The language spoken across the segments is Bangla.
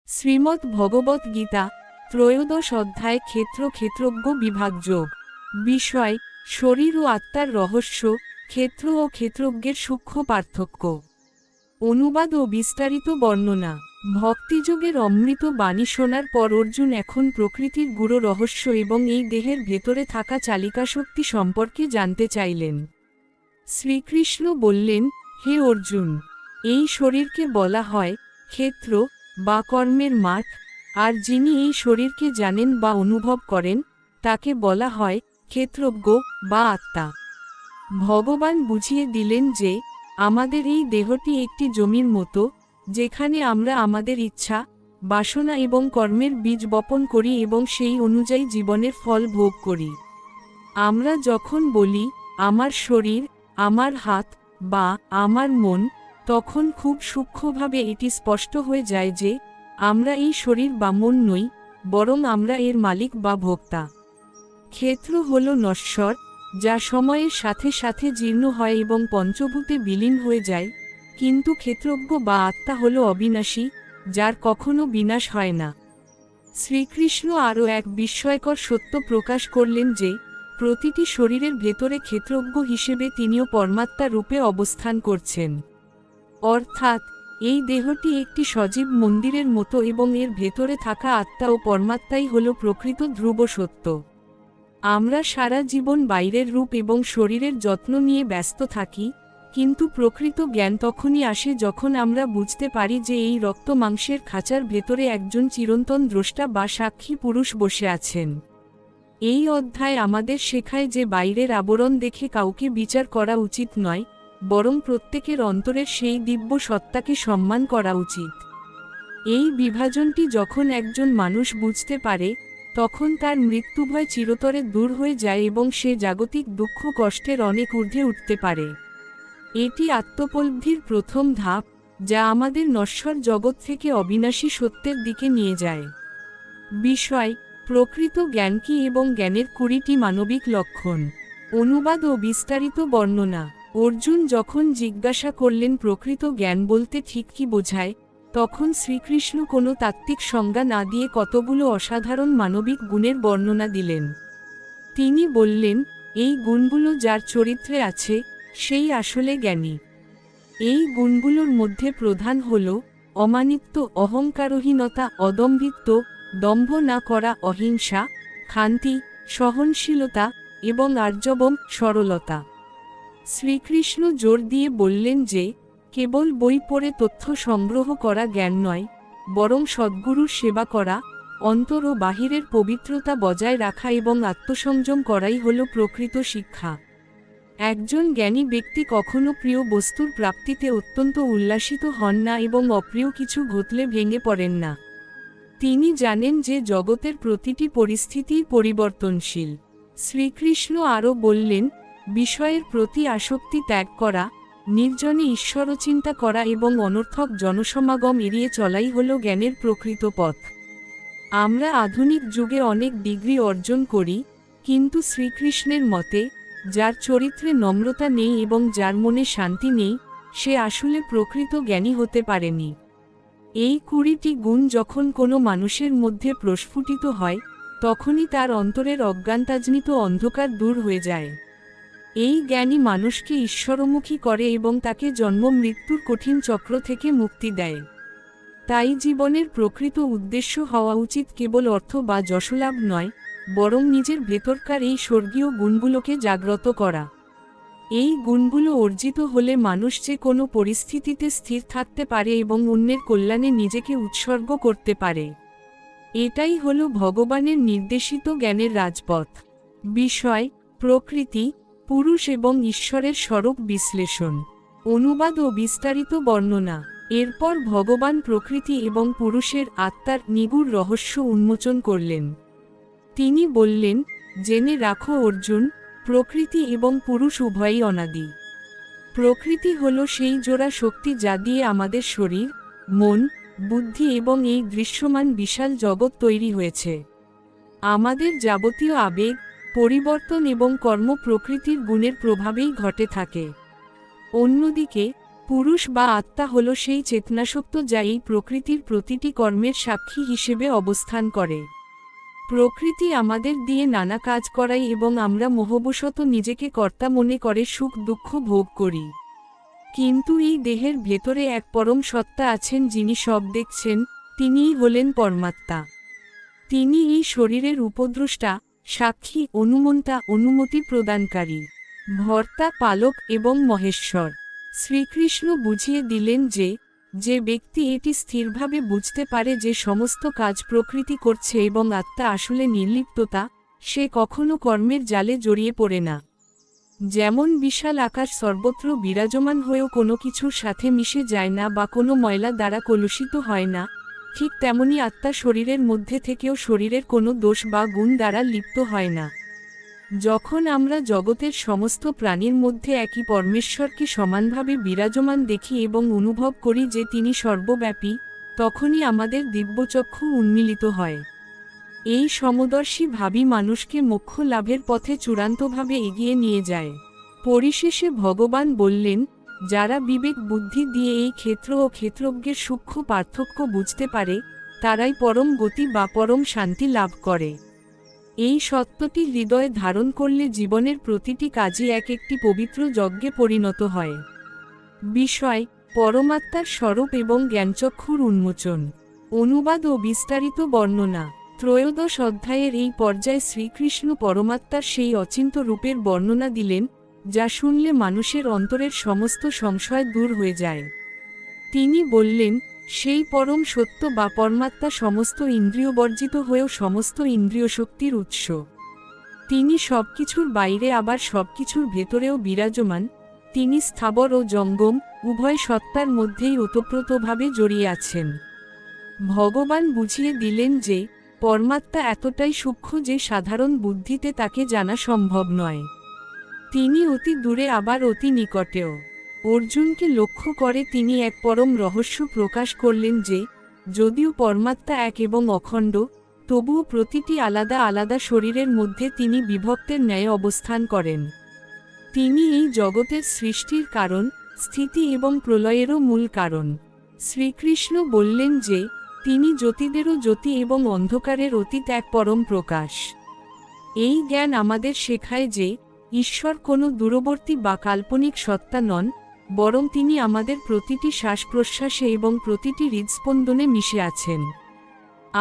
শ্রীমদ্ ভগবত গীতা ত্রয়োদশ অধ্যায় ক্ষেত্র ক্ষেত্রজ্ঞ বিভাগযোগ। বিষয় শরীর ও আত্মার রহস্য, ক্ষেত্র ও ক্ষেত্রজ্ঞের সূক্ষ্ম পার্থক্য। অনুবাদ ও বিস্তারিত বর্ণনা। ভক্তিযোগের অমৃত বাণী শোনার পর অর্জুন এখন প্রকৃতির গূঢ় রহস্য এবং এই দেহের ভেতরে থাকা চালিকাশক্তি সম্পর্কে জানতে চাইলেন। শ্রীকৃষ্ণ বললেন, হে অর্জুন, এই শরীরকে বলা হয় ক্ষেত্র বা কর্মের মাঠ, আর যিনি এই শরীরকে জানেন বা অনুভব করেন তাকে বলা হয় ক্ষেত্রজ্ঞ বা আত্মা। ভগবান বুঝিয়ে দিলেন যে আমাদের এই দেহটি একটি জমির মতো, যেখানে আমরা আমাদের ইচ্ছা, বাসনা এবং কর্মের বীজ বপন করি এবং সেই অনুযায়ী জীবনের ফল ভোগ করি। আমরা যখন বলি আমার শরীর, আমার হাত বা আমার মন, তখন খুব সূক্ষ্মভাবে এটি স্পষ্ট হয়ে যায় যে আমরা এই শরীর বা মন নই, বরং আমরা এর মালিক বা ভোক্তা। ক্ষেত্র হল নশ্বর, যা সময়ের সাথে সাথে জীর্ণ হয় এবং পঞ্চভূতে বিলীন হয়ে যায়, কিন্তু ক্ষেত্রজ্ঞ বা আত্মা হল অবিনাশী, যার কখনো বিনাশ হয় না। শ্রীকৃষ্ণ আরও এক বিস্ময়কর সত্য প্রকাশ করলেন যে প্রতিটি শরীরের ভেতরে ক্ষেত্রজ্ঞ হিসেবে তিনিও পরমাত্মা রূপে অবস্থান করছেন। অর্থাৎ এই দেহটি একটি সজীব মন্দিরের মতো এবং এর ভেতরে থাকা আত্মা ও পরমাত্মাই হল প্রকৃত ধ্রুব সত্য। আমরা সারা জীবন বাইরের রূপ এবং শরীরের যত্ন নিয়ে ব্যস্ত থাকি, কিন্তু প্রকৃত জ্ঞান তখনই আসে যখন আমরা বুঝতে পারি যে এই রক্ত মাংসের খাঁচার ভেতরে একজন চিরন্তন দ্রষ্টা বা সাক্ষী পুরুষ বসে আছেন। এই অধ্যায় আমাদের শেখায় যে বাইরের আবরণ দেখে কাউকে বিচার করা উচিত নয়, বরং প্রত্যেকের অন্তরের সেই দিব্য সত্তাকে সম্মান করা উচিত। এই বিভাজনটি যখন একজন মানুষ বুঝতে পারে, তখন তার মৃত্যুভয় চিরতরে দূর হয়ে যায় এবং সে জাগতিক দুঃখ কষ্টের অনেক ঊর্ধ্বে উঠতে পারে। এটি আত্মোপলব্ধির প্রথম ধাপ, যা আমাদের নশ্বর জগৎ থেকে অবিনাশী সত্যের দিকে নিয়ে যায়। বিষয় প্রকৃত জ্ঞান কি এবং জ্ঞানের 20টি মানবিক লক্ষণ। অনুবাদ ও বিস্তারিত বর্ণনা। অর্জুন যখন জিজ্ঞাসা করলেন প্রকৃত জ্ঞান বলতে ঠিক কি বোঝায়, তখন শ্রীকৃষ্ণ কোনো তাত্ত্বিক সংজ্ঞা না দিয়ে কতগুলো অসাধারণ মানবিক গুণের বর্ণনা দিলেন। তিনি বললেন, এই গুণগুলো যার চরিত্রে আছে সেই আসলে জ্ঞানী। এই গুণগুলোর মধ্যে প্রধান হল অমানিত্ব, অহংকারহীনতা, অদম্ভিত্ব, দম্ভ না করা, অহিংসা, ক্ষান্তি, সহনশীলতা এবং আর্জবম, সরলতা। শ্রীকৃষ্ণ জোর দিয়ে বললেন যে কেবল বই পড়ে তথ্য সংগ্রহ করা জ্ঞান নয়, বরং সদ্গুরুর সেবা করা, অন্তর ও বাহিরের পবিত্রতা বজায় রাখা এবং আত্মসংযম করাই হল প্রকৃত শিক্ষা। একজন জ্ঞানী ব্যক্তি কখনো প্রিয় বস্তুর প্রাপ্তিতে অত্যন্ত উল্লাসিত হন না এবং অপ্রিয় কিছু ঘটলে ভেঙে পড়েন না। তিনি জানেন যে জগতের প্রতিটি পরিস্থিতিই পরিবর্তনশীল। শ্রীকৃষ্ণ আরও বললেন, বিষয়ের প্রতি আসক্তি ত্যাগ করা, নির্জনে ঈশ্বরচিন্তা করা এবং অনর্থক জনসমাগম এড়িয়ে চলাই হল জ্ঞানের প্রকৃত পথ। আমরা আধুনিক যুগে অনেক ডিগ্রি অর্জন করি, কিন্তু শ্রীকৃষ্ণের মতে যার চরিত্রে নম্রতা নেই এবং যার মনে শান্তি নেই, সে আসলে প্রকৃত জ্ঞানী হতে পারেনি। এই 20টি গুণ যখন কোনো মানুষের মধ্যে প্রস্ফুটিত হয়, তখনই তার অন্তরের অজ্ঞানতাজনিত অন্ধকার দূর হয়ে যায়। এই জ্ঞানী মানুষকে ঈশ্বরমুখী করে এবং তাকে জন্ম মৃত্যুর কঠিন চক্র থেকে মুক্তি দেয়। তাই জীবনের প্রকৃত উদ্দেশ্য হওয়া উচিত কেবল অর্থ বা যশলাভ নয়, বরং নিজের ভেতরকার এই স্বর্গীয় গুণগুলোকে জাগ্রত করা। এই গুণগুলো অর্জিত হলে মানুষ যে কোনো পরিস্থিতিতে স্থির থাকতে পারে এবং অন্যের কল্যাণে নিজেকে উৎসর্গ করতে পারে। এটাই হলো ভগবানের নির্দেশিত জ্ঞানের রাজপথ। বিষয় প্রকৃতি, পুরুষ এবং ঈশ্বরের স্বরূপ বিশ্লেষণ। অনুবাদ ও বিস্তারিত বর্ণনা। এরপর ভগবান প্রকৃতি এবং পুরুষের আত্মার নিগূঢ় রহস্য উন্মোচন করলেন। তিনি বললেন, জেনে রাখো অর্জুন, প্রকৃতি এবং পুরুষ উভয়ই অনাদি। প্রকৃতি হল সেই জোড়া শক্তি যা দিয়ে আমাদের শরীর, মন, বুদ্ধি এবং এই দৃশ্যমান বিশাল জগৎ তৈরি হয়েছে। আমাদের যাবতীয় আবেগ, পরিবর্তন এবং কর্ম প্রকৃতির গুণের প্রভাবেই ঘটে থাকে। অন্যদিকে পুরুষ বা আত্মা হল সেই চেতনাশক্ত যা এই প্রকৃতির প্রতিটি কর্মের সাক্ষী হিসেবে অবস্থান করে। প্রকৃতি আমাদের দিয়ে নানা কাজ করায় এবং আমরা মোহবশত নিজেকে কর্তা মনে করে সুখ দুঃখ ভোগ করি। কিন্তু এই দেহের ভেতরে এক পরম সত্তা আছেন যিনি সব দেখছেন, তিনিই হলেন পরমাত্মা। তিনি এই শরীরের উপদ্রষ্টা, সাক্ষী, অনুমন্তা, অনুমতি প্রদানকারী, ভর্তা, পালক এবং মহেশ্বর। শ্রীকৃষ্ণ বুঝিয়ে দিলেন যে ব্যক্তি এটি স্থিরভাবে বুঝতে পারে যে সমস্ত কাজ প্রকৃতি করছে এবং আত্মা আসলে নির্লিপ্ততা, সে কখনো কর্মের জালে জড়িয়ে পড়ে না। যেমন বিশাল আকাশ সর্বত্র বিরাজমান হয়েও কোনো কিছুর সাথে মিশে যায় না বা কোনো ময়লা দ্বারা কলুষিত হয় না, ঠিক তেমনি আত্মা শরীরের মধ্যে থেকেও শরীরের কোনো দোষ বা গুণ দ্বারা লিপ্ত হয় না। যখন আমরা জগতের সমস্ত প্রাণীর মধ্যে একই পরমেশ্বরকে সমানভাবে বিরাজমান দেখি এবং অনুভব করি যে তিনি সর্বব্যাপী, তখনই আমাদের দিব্যচক্ষু উন্মিলিত হয়। এই সমদর্শী ভাবই মানুষকে মোক্ষ লাভের পথে চূড়ান্তভাবে এগিয়ে নিয়ে যায়। পরিশেষে ভগবান বললেন, যারা বিবেক বুদ্ধি দিয়ে এই ক্ষেত্র ও ক্ষেত্রজ্ঞের সূক্ষ্ম পার্থক্য বুঝতে পারে, তারাই পরম গতি বা পরম শান্তি লাভ করে। এই সত্যটি হৃদয়ে ধারণ করলে জীবনের প্রতিটি কাজই এক একটি পবিত্র যজ্ঞে পরিণত হয়। বিষয়: পরমাত্মার স্বরূপ এবং জ্ঞানচক্ষুর উন্মোচন। অনুবাদ ও বিস্তারিত বর্ণনা। ত্রয়োদশ অধ্যায়ের এই পর্যায়ে শ্রীকৃষ্ণ পরমাত্মার সেই অচিন্ত রূপের বর্ণনা দিলেন, যা শুনলে মানুষের অন্তরের সমস্ত সংশয় দূর হয়ে যায়। তিনি বললেন, সেই পরম সত্য বা পরমাত্মা সমস্ত ইন্দ্রিয়বর্জিত হয়েও সমস্ত ইন্দ্রিয় শক্তির উৎস। তিনি সবকিছুর বাইরে আবার সবকিছুর ভেতরেও বিরাজমান। তিনি স্থাবর ও জঙ্গম উভয় সত্তার মধ্যেই ওতপ্রোতভাবে জড়িয়ে আছেন। ভগবান বুঝিয়ে দিলেন যে পরমাত্মা এতটাই সূক্ষ্ম যে সাধারণ বুদ্ধিতে তাকে জানা সম্ভব নয়। তিনি অতি দূরে আবার অতি নিকটেও। অর্জুনকে লক্ষ্য করে তিনি এক পরম রহস্য প্রকাশ করলেন যে যদিও পরমাত্মা এক এবং অখণ্ড, তবুও প্রতিটি আলাদা আলাদা শরীরের মধ্যে তিনি বিভক্তের ন্যায় অবস্থান করেন। তিনি এই জগতের সৃষ্টির কারণ, স্থিতি এবং প্রলয়েরও মূল কারণ। শ্রীকৃষ্ণ বললেন যে তিনি জ্যোতিদেরও জ্যোতি এবং অন্ধকারের অতীত এক পরম প্রকাশ। এই জ্ঞান আমাদের শেখায় যে ঈশ্বর কোনো দূরবর্তী বা কাল্পনিক সত্তা নন, বরং তিনি আমাদের প্রতিটি শ্বাস প্রশ্বাসে এবং প্রতিটি হৃদস্পন্দনে মিশে আছেন।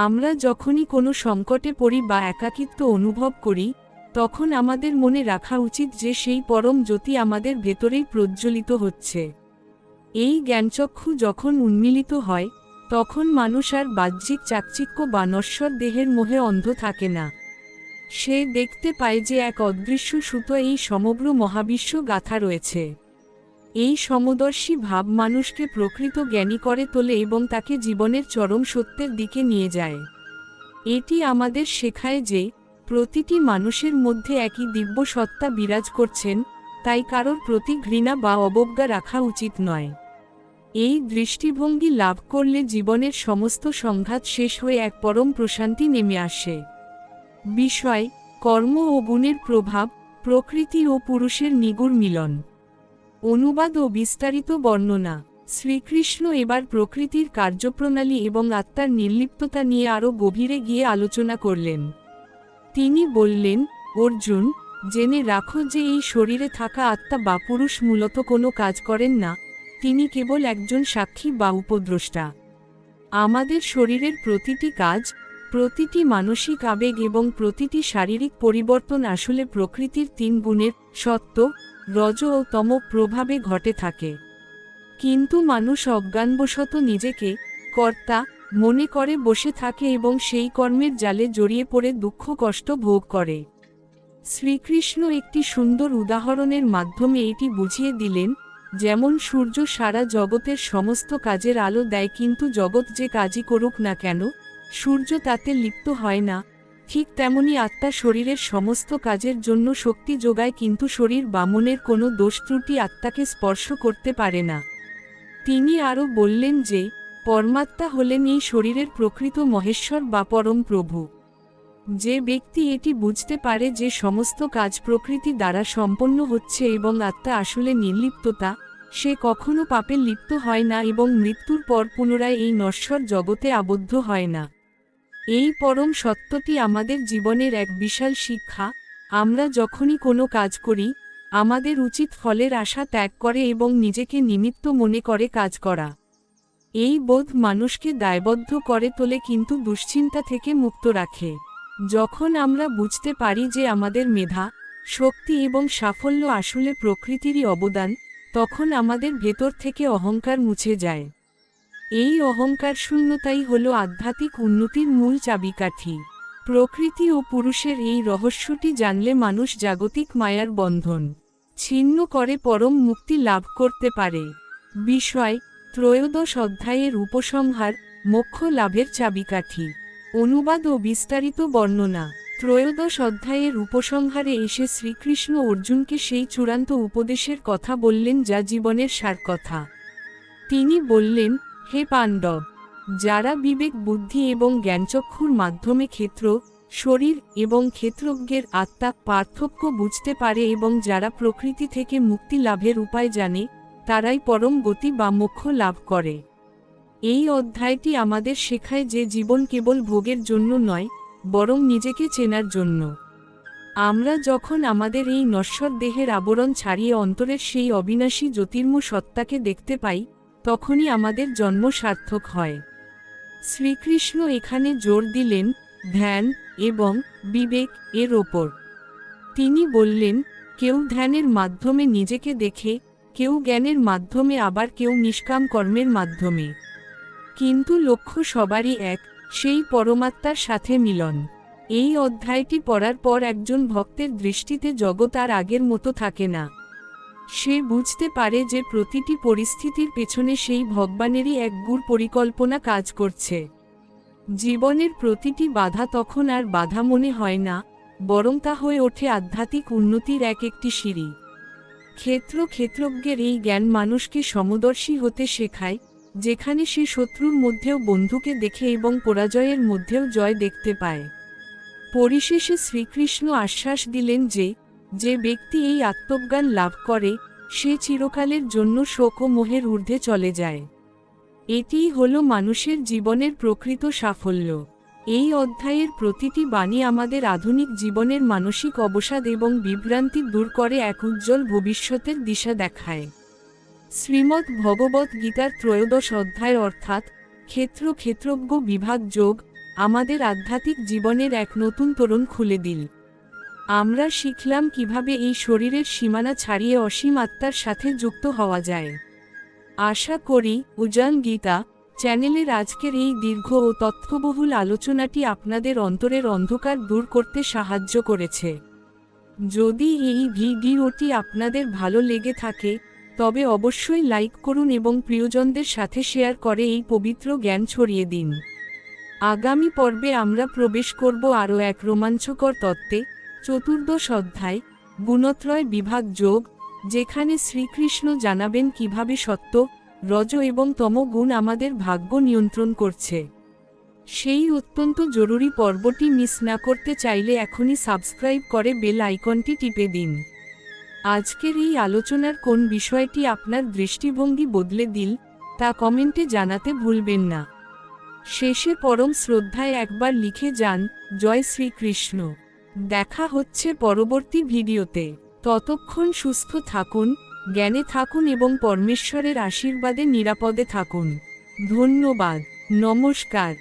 আমরা যখনই কোনো সংকটে পড়ি বা একাকিত্ব অনুভব করি, তখন আমাদের মনে রাখা উচিত যে সেই পরম জ্যোতি আমাদের ভেতরেই প্রজ্জ্বলিত হচ্ছে। এই জ্ঞানচক্ষু যখন উন্মিলিত হয়, তখন মানুষ আর বাহ্যিক চাকচিক্য বা নশ্বর দেহের মোহে অন্ধ থাকে না। সে দেখতে পায় যে এক অদৃশ্য সুতো এই সমগ্র মহাবিশ্ব গাঁথা রয়েছে। এই সমদর্শী ভাব মানুষকে প্রকৃত জ্ঞানী করে তোলে এবং তাকে জীবনের চরম সত্যের দিকে নিয়ে যায়। এটি আমাদের শেখায় যে প্রতিটি মানুষের মধ্যে একই দিব্য সত্তা বিরাজ করছেন, তাই কারোর প্রতি ঘৃণা বা অবজ্ঞা রাখা উচিত নয়। এই দৃষ্টিভঙ্গি লাভ করলে জীবনের সমস্ত সংঘাত শেষ হয়ে এক পরম প্রশান্তি নেমে আসে। বিষয়: কর্ম ও গুণের প্রভাব, প্রকৃতি ও পুরুষের নিগুড় মিলন। অনুবাদ ও বিস্তারিত বর্ণনা। শ্রীকৃষ্ণ এবার প্রকৃতির কার্যপ্রণালী এবং আত্মার নির্লিপ্ততা নিয়ে আরও গভীরে গিয়ে আলোচনা করলেন। তিনি বললেন, অর্জুন, জেনে রাখো যে এই শরীরে থাকা আত্মা বা পুরুষ মূলত কোনো কাজ করেন না, তিনি কেবল একজন সাক্ষী বা উপদ্রষ্টা। আমাদের শরীরের প্রতিটি কাজ, প্রতিটি মানসিক আবেগ এবং প্রতিটি শারীরিক পরিবর্তন আসলে প্রকৃতির তিন গুণের সত্ত্ব, রজ ও তম প্রভাবে ঘটে থাকে। কিন্তু মানুষ অজ্ঞানবশত নিজেকে কর্তা মনে করে বসে থাকে এবং সেই কর্মের জালে জড়িয়ে পড়ে দুঃখ কষ্ট ভোগ করে। শ্রীকৃষ্ণ একটি সুন্দর উদাহরণের মাধ্যমে এটি বুঝিয়ে দিলেন, যেমন সূর্য সারা জগতের সমস্ত কাজের আলো দেয় কিন্তু জগৎ যে কাজই করুক না কেন, সূর্য তাতে লিপ্ত হয় না, ঠিক তেমনি আত্মা শরীরের সমস্ত কাজের জন্য শক্তি যোগায় কিন্তু শরীর বা মনের কোনো দোষ ত্রুটি আত্মাকে স্পর্শ করতে পারে না। তিনি আরও বললেন যে পরমাত্মা হলেন এই শরীরের প্রকৃত মহেশ্বর বা পরম প্রভু। যে ব্যক্তি এটি বুঝতে পারে যে সমস্ত কাজ প্রকৃতি দ্বারা সম্পন্ন হচ্ছে এবং আত্মা আসলে নির্লিপ্ততা, সে কখনো পাপে লিপ্ত হয় না এবং মৃত্যুর পর পুনরায় এই নশ্বর জগতে আবদ্ধ হয় না। এই পরম সত্যটি আমাদের জীবনের এক বিশাল শিক্ষা। আমরা যখনই কোনো কাজ করি, আমাদের উচিত ফলের আশা ত্যাগ করে এবং নিজেকে নিমিত্ত মনে করে কাজ করা। এই বোধ মানুষকে দায়বদ্ধ করে তোলে কিন্তু দুশ্চিন্তা থেকে মুক্ত রাখে। যখন আমরা বুঝতে পারি যে আমাদের মেধা, শক্তি এবং সাফল্য আসলে প্রকৃতিরই অবদান, তখন আমাদের ভেতর থেকে অহংকার মুছে যায়। এই অহংকার শূন্যতাই হল আধ্যাত্মিক উন্নতির মূল চাবিকাঠি। প্রকৃতি ও পুরুষের এই রহস্যটি জানলে মানুষ জাগতিক মায়ার বন্ধন ছিন্ন করে পরম মুক্তি লাভ করতে পারে। বিষয়: ত্রয়োদশ অধ্যায়ের উপসংহার, মোক্ষ লাভের চাবিকাঠি। অনুবাদ ও বিস্তারিত বর্ণনা। ত্রয়োদশ অধ্যায়ের উপসংহারে এসে শ্রীকৃষ্ণ অর্জুনকে সেই চূড়ান্ত উপদেশের কথা বললেন যা জীবনের সারকথা। তিনি বললেন, হে পাণ্ডব, যারা বিবেক, বুদ্ধি এবং জ্ঞানচক্ষুর মাধ্যমে ক্ষেত্র, শরীর এবং ক্ষেত্রজ্ঞের আত্মা পার্থক্য বুঝতে পারে এবং যারা প্রকৃতি থেকে মুক্তি লাভের উপায় জানে, তারাই পরম গতি বা মোক্ষ লাভ করে। এই অধ্যায়টি আমাদের শেখায় যে জীবন কেবল ভোগের জন্য নয়, বরং নিজেকে চেনার জন্য। আমরা যখন আমাদের এই নশ্বর দেহের আবরণ ছাড়িয়ে অন্তরের সেই অবিনাশী জ্যোতির্ময় সত্তাকে দেখতে পাই, তখনই আমাদের জন্ম সার্থক হয়। শ্রীকৃষ্ণ এখানে জোর দিলেন ধ্যান এবং বিবেক এর ওপর। তিনি বললেন, কেউ ধ্যানের মাধ্যমে নিজেকে দেখে, কেউ জ্ঞানের মাধ্যমে, আবার কেউ নিষ্কাম কর্মের মাধ্যমে। কিন্তু লক্ষ্য সবারই এক, সেই পরমাত্মার সাথে মিলন। এই অধ্যায়টি পড়ার পর একজন ভক্তের দৃষ্টিতে জগৎ আর আগের মতো থাকে না। সে বুঝতে পারে যে প্রতিটি পরিস্থিতির পেছনে সেই ভগবানেরই এক গূঢ় পরিকল্পনা কাজ করছে। জীবনের প্রতিটি বাধা তখন আর বাধা মনে হয় না, বরং তা হয়ে ওঠে আধ্যাত্মিক উন্নতির একটি সিঁড়ি। ক্ষেত্রজ্ঞের এই জ্ঞান মানুষকে সমদর্শী হতে শেখায়, যেখানে সে শত্রুর মধ্যেও বন্ধুকে দেখে এবং পরাজয়ের মধ্যেও জয় দেখতে পায়। পরিশেষে শ্রীকৃষ্ণ আশ্বাস দিলেন যে ব্যক্তি এই আত্মজ্ঞান লাভ করে, সে চিরকালের জন্য শোক ও মোহের ঊর্ধ্বে চলে যায়। এটিই হল মানুষের জীবনের প্রকৃত সাফল্য। এই অধ্যায়ের প্রতিটি বাণী আমাদের আধুনিক জীবনের মানসিক অবসাদ এবং বিভ্রান্তি দূর করে এক উজ্জ্বল ভবিষ্যতের দিশা দেখায়। শ্রীমদ্ ভগবদ্ গীতার ত্রয়োদশ অধ্যায় অর্থাৎ ক্ষেত্রজ্ঞ বিভাগ যোগ আমাদের আধ্যাত্মিক জীবনের এক নতুন তোরণ খুলে দিল। আমরা শিখলাম কিভাবে এই শরীরের সীমানা ছাড়িয়ে অসীম আত্মার সাথে যুক্ত হওয়া যায়। আশা করি উজান গীতা চ্যানেলের আজকের এই দীর্ঘ ও তথ্যবহুল আলোচনাটি আপনাদের অন্তরের অন্ধকার দূর করতে সাহায্য করেছে। যদি এই ভিডিওটি আপনাদের ভালো লেগে থাকে, তবে অবশ্যই লাইক করুন এবং প্রিয়জনদের সাথে শেয়ার করে এই পবিত্র জ্ঞান ছড়িয়ে দিন। আগামী পর্বে আমরা প্রবেশ করব আরও এক রোমাঞ্চকর তত্ত্বে, চতুর্দশ অধ্যায় গুণত্রয় বিভাগ যোগ, যেখানে শ্রীকৃষ্ণ জানাবেন কিভাবে সত্য, রজ এবং তম গুণ আমাদের ভাগ্য নিয়ন্ত্রণ করছে। সেই অত্যন্ত জরুরি পর্বটি মিস না করতে চাইলে এখনই সাবস্ক্রাইব করে বেল আইকনটি টিপে দিন। আজকের এই আলোচনার কোন বিষয়টি আপনার দৃষ্টিভঙ্গি বদলে দিল, তা কমেন্টে জানাতে ভুলবেন না। শেষে পরম শ্রদ্ধায় একবার লিখে যান, জয় শ্রীকৃষ্ণ। দেখা হচ্ছে পরবর্তী ভিডিওতে। ততক্ষণ সুস্থ থাকুন, জ্ঞানে থাকুন এবং পরমেশ্বরের আশীর্বাদে নিরাপদে থাকুন। ধন্যবাদ। নমস্কার।